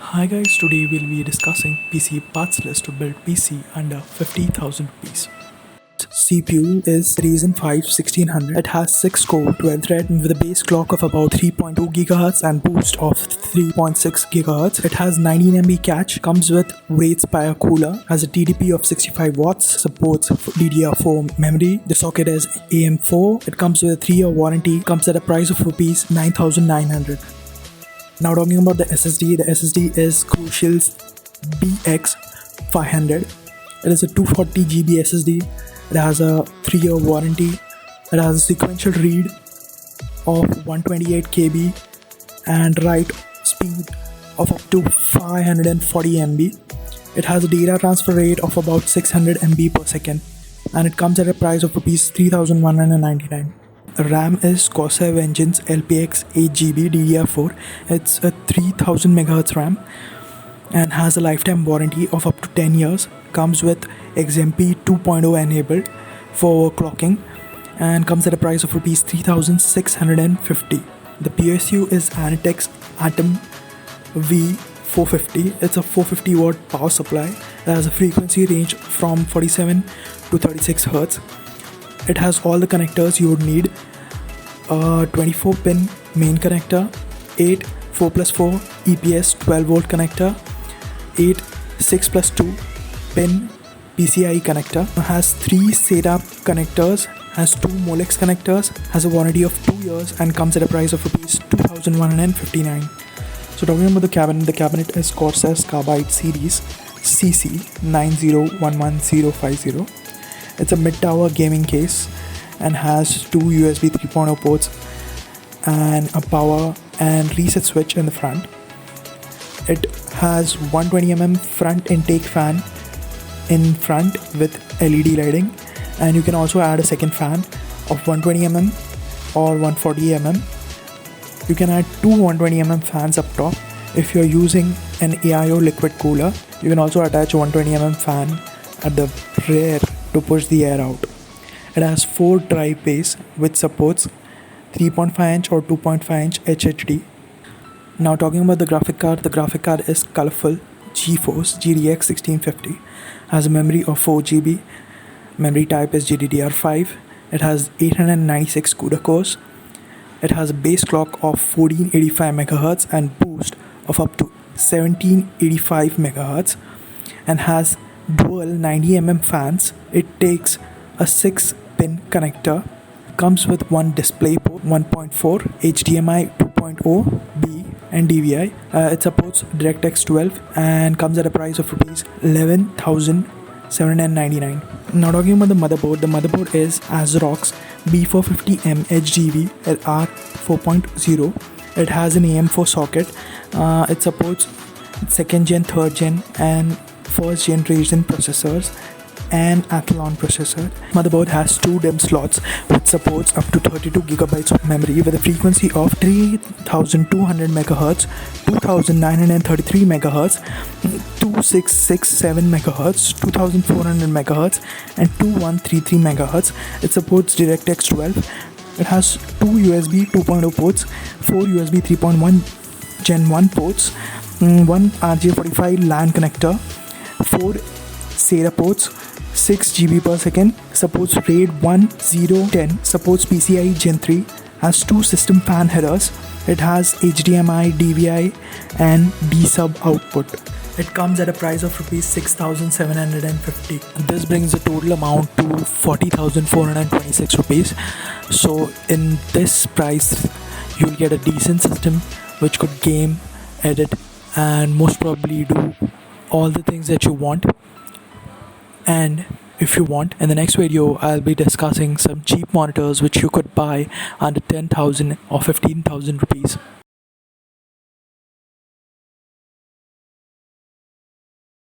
Hi guys, today we'll be discussing PC parts list to build PC under 50,000 rupees. CPU is Ryzen 5 1600. It has 6 core 12 thread with a base clock of about 3.2 GHz and boost of 3.6 GHz. It has 19 MB cache, comes with Rayzen cooler, has a TDP of 65 watts, supports DDR4 memory. The socket is AM4. It comes with a 3-year warranty, comes at a price of rupees 9,900. Now talking about the SSD is Crucial's BX500. It is a 240 GB SSD. It has a 3-year warranty. It has a sequential read of 128 KB and write speed of up to 540 MB. It has a data transfer rate of about 600 MB per second, and it comes at a price of rupees 3,199. RAM is Corsair Vengeance LPX 8GB DDR4. It's a 3000 MHz RAM and has a lifetime warranty of up to 10 years. Comes with XMP 2.0 enabled for overclocking and comes at a price of rupees 3,650. The PSU is Anitex Atom V450. It's a 450 watt power supply. It has a frequency range from 47 to 36 Hz. It has all the connectors you would need. 24 pin main connector, 8 4+4 EPS 12 volt connector, 8 6+2 pin PCIe connector, has 3 SATA connectors, has 2 Molex connectors, has a warranty of 2 years and comes at a price of rupees 2,159. So talking about the cabinet is Corsair's Carbide series CC9011050. It's a mid-tower gaming case and has 2 USB 3.0 ports and a power and reset switch in the front. It has 120mm front intake fan in front with LED lighting, and you can also add a second fan of 120mm or 140mm. You can add 2 120mm fans up top. If you're using an AIO liquid cooler, you can also attach a 120mm fan at the rear to push the air out. It has 4 drive bays which supports 3.5 inch or 2.5 inch HHD. Now talking about the graphic card is colorful GeForce GTX 1650. Has a memory of 4 GB. Memory type is GDDR5. It has 896 CUDA cores. It has a base clock of 1485 MHz and boost of up to 1785 MHz and has dual 90mm fans. It takes a 6-pin connector, comes with one display port, 1.4, HDMI 2.0, B and DVI. It supports DirectX 12 and comes at a price of rupees 11,799. Now talking about the motherboard is ASRock's B450M HDV R4.0. It has an AM4 socket. It supports 2nd gen, 3rd gen and 1st generation processors and Athlon processor. Motherboard has 2 DIMM slots which supports up to 32 GB of memory with a frequency of 3200 MHz, 2933 MHz, 2667 MHz, 2400 MHz and 2133 MHz. It supports DirectX 12. It has 2 USB 2.0 ports, 4 USB 3.1 Gen 1 ports, 1 RJ45 LAN connector, 4 SATA ports, 6 GB per second, supports RAID 1010, supports PCIe Gen 3, has 2 system fan headers. It has HDMI, DVI and D-sub output. It comes at a price of rupees 6,750. This brings the total amount to 40,426 rupees. So in this price, you'll get a decent system which could game, edit and most probably do all the things that you want. And if you want, in the next video I'll be discussing some cheap monitors which you could buy under 10,000 or 15,000 rupees.